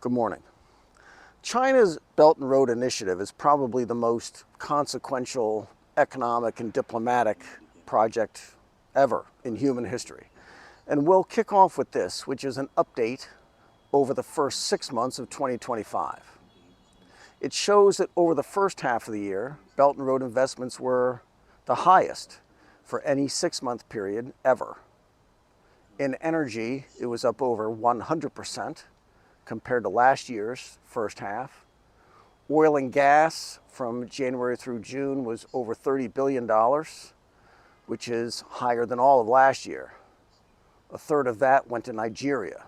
Good morning. China's Belt and Road Initiative is probably the most consequential economic and diplomatic project ever in human history. And we'll kick off with this, which is an update over the first 6 months of 2025. It shows that over the first half of the year, Belt and Road investments were the highest for any 6-month period ever. In energy, it was up over 100%. Compared to last year's first half. Oil and gas from January through June was over $30 billion, which is higher than all of last year. A third of that went to Nigeria.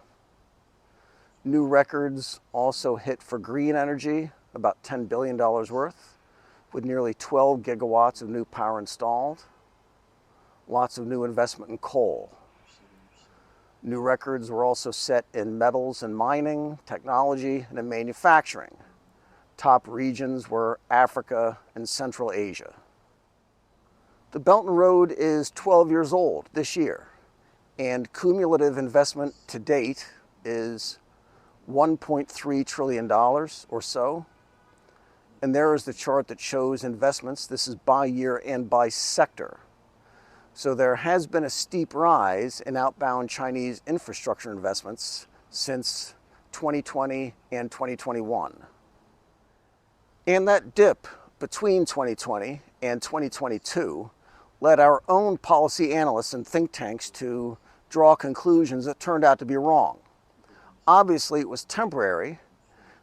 New records also hit for green energy, about $10 billion worth, with nearly 12 gigawatts of new power installed. Lots of new investment in coal. New records were also set in metals and mining, technology, and in manufacturing. Top regions were Africa and Central Asia. The Belt and Road is 12 years old this year, and cumulative investment to date is $1.3 trillion or so. And there is the chart that shows investments. This is by year and by sector. So there has been a steep rise in outbound Chinese infrastructure investments since 2020 and 2021. And that dip between 2020 and 2022 led our own policy analysts and think tanks to draw conclusions that turned out to be wrong. Obviously, it was temporary,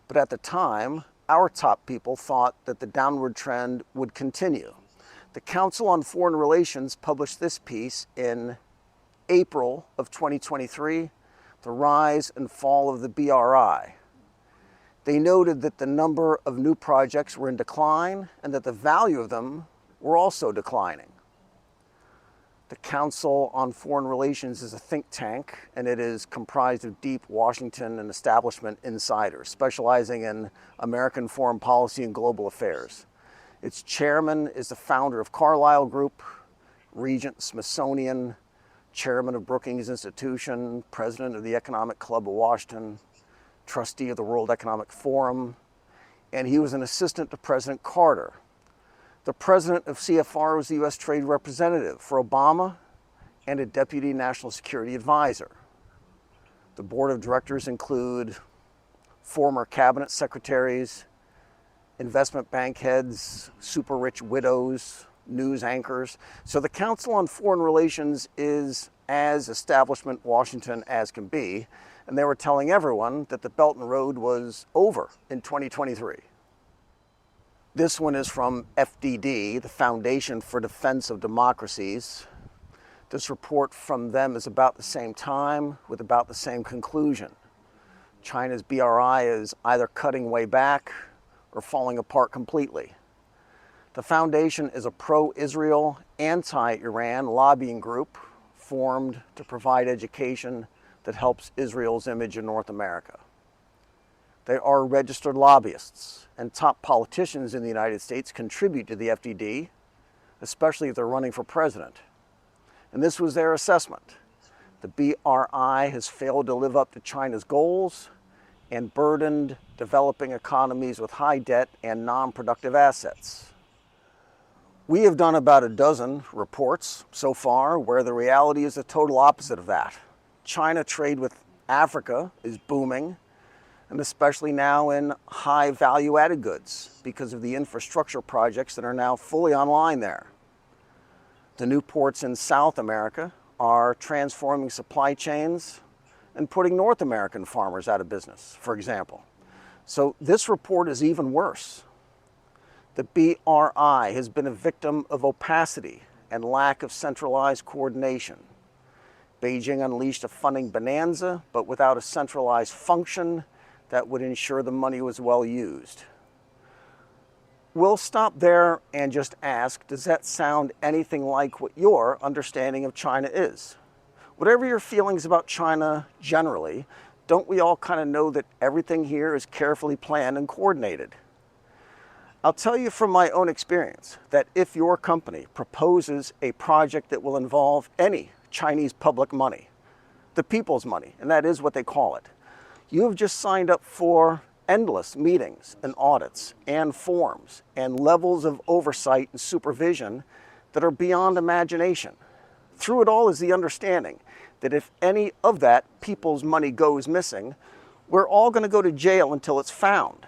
but at the time, our top people thought that the downward trend would continue. The Council on Foreign Relations published this piece in April of 2023, The Rise and Fall of the BRI. They noted that the number of new projects were in decline and that the value of them were also declining. The Council on Foreign Relations is a think tank, and it is comprised of deep Washington and establishment insiders specializing in American foreign policy and global affairs. Its chairman is the founder of Carlyle Group, Regent Smithsonian, chairman of Brookings Institution, president of the Economic Club of Washington, trustee of the World Economic Forum, and he was an assistant to President Carter. The president of CFR was the U.S. Trade Representative for Obama and a deputy national security advisor. The board of directors include former cabinet secretaries, investment bank heads, super rich widows, news anchors. So the Council on Foreign Relations is as establishment Washington as can be, and they were telling everyone that the Belt and Road was over in 2023. This one is from FDD, the Foundation for Defense of Democracies. This report from them is about the same time with about the same conclusion. China's BRI is either cutting way back or falling apart completely. The foundation is a pro-Israel, anti-Iran lobbying group formed to provide education that helps Israel's image in North America. They are registered lobbyists, and top politicians in the United States contribute to the FDD, especially if they're running for president. And this was their assessment. The BRI has failed to live up to China's goals and burdened developing economies with high debt and non-productive assets. We have done about a dozen reports so far where the reality is the total opposite of that. China trade with Africa is booming, and especially now in high value-added goods because of the infrastructure projects that are now fully online there. The new ports in South America are transforming supply chains and putting North American farmers out of business, for example. So this report is even worse. The BRI has been a victim of opacity and lack of centralized coordination. Beijing unleashed a funding bonanza, but without a centralized function that would ensure the money was well used. We'll stop there and just ask, does that sound anything like what your understanding of China is? Whatever your feelings about China generally, don't we all kind of know that everything here is carefully planned and coordinated? I'll tell you from my own experience that if your company proposes a project that will involve any Chinese public money, the people's money, and that is what they call it, You have just signed up for endless meetings and audits and forms and levels of oversight and supervision that are beyond imagination. Through it all is the understanding that if any of that people's money goes missing, we're all going to go to jail until it's found.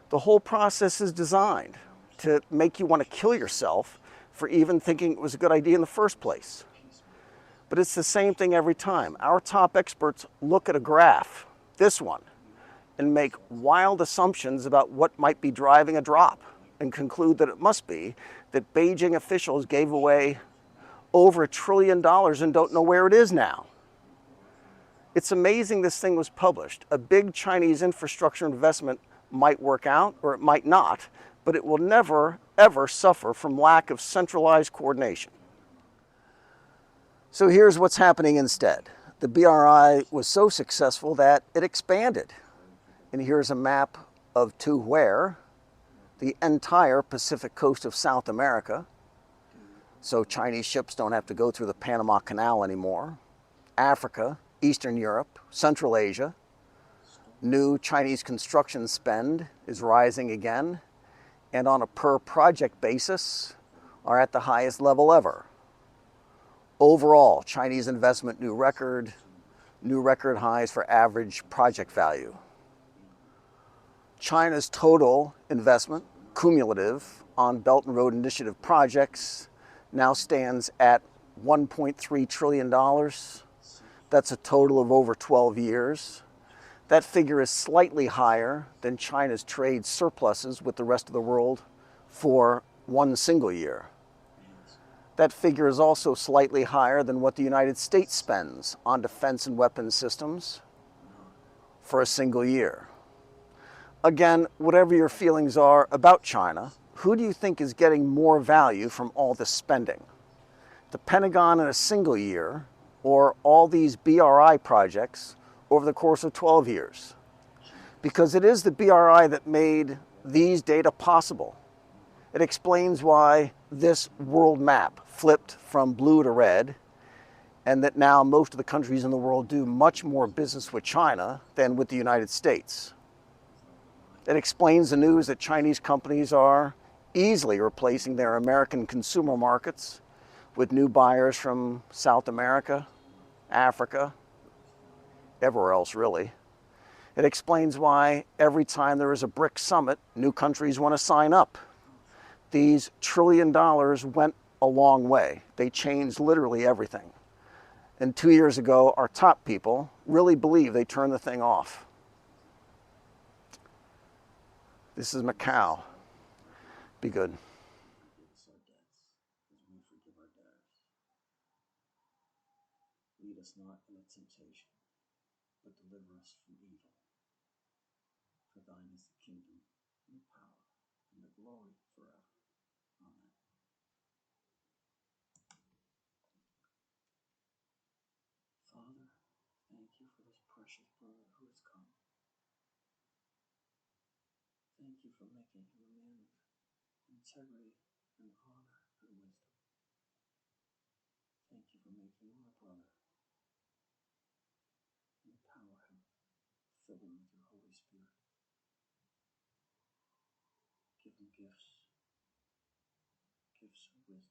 The whole process is designed to make you want to kill yourself for even thinking it was a good idea in the first place. But it's the same thing every time. Our top experts look at a graph, this one, and make wild assumptions about what might be driving a drop and conclude that it must be that Beijing officials gave away over $1 trillion and don't know where it is now. It's amazing this thing was published. A big Chinese infrastructure investment might work out or it might not, but it will never, ever suffer from lack of centralized coordination. So here's what's happening instead. The BRI was so successful that it expanded. And here's a map of to where, the entire Pacific coast of South America. So Chinese ships don't have to go through the Panama Canal anymore. Africa, Eastern Europe, Central Asia. New Chinese construction spend is rising again, and on a per project basis are at the highest level ever. Overall, Chinese investment new record highs for average project value. China's total investment, cumulative, on Belt and Road Initiative projects now stands at $1.3 trillion. That's a total of over 12 years. That figure is slightly higher than China's trade surpluses with the rest of the world for one single year. That figure is also slightly higher than what the United States spends on defense and weapons systems for a single year. Again, whatever your feelings are about China, who do you think is getting more value from all this spending? The Pentagon in a single year, or all these BRI projects over the course of 12 years? Because it is the BRI that made these data possible. It explains why this world map flipped from blue to red, and that now most of the countries in the world do much more business with China than with the United States. It explains the news that Chinese companies are easily replacing their American consumer markets with new buyers from South America, Africa, everywhere else really. It explains why every time there is a BRICS summit, new countries want to sign up. These $1 trillion went a long way. They changed literally everything. And 2 years ago, our top people really believe they turned the thing off. This is Macau. Be good. Lead us not into temptation, but deliver us from evil. For thine is the kingdom, and the power, and the glory forever. Amen. Father, thank you for this precious brother who has come. Thank you for making him a man of integrity and honor and wisdom. Thank you for making him a brother. Empower him. Fill him with your Holy Spirit. Give him gifts of wisdom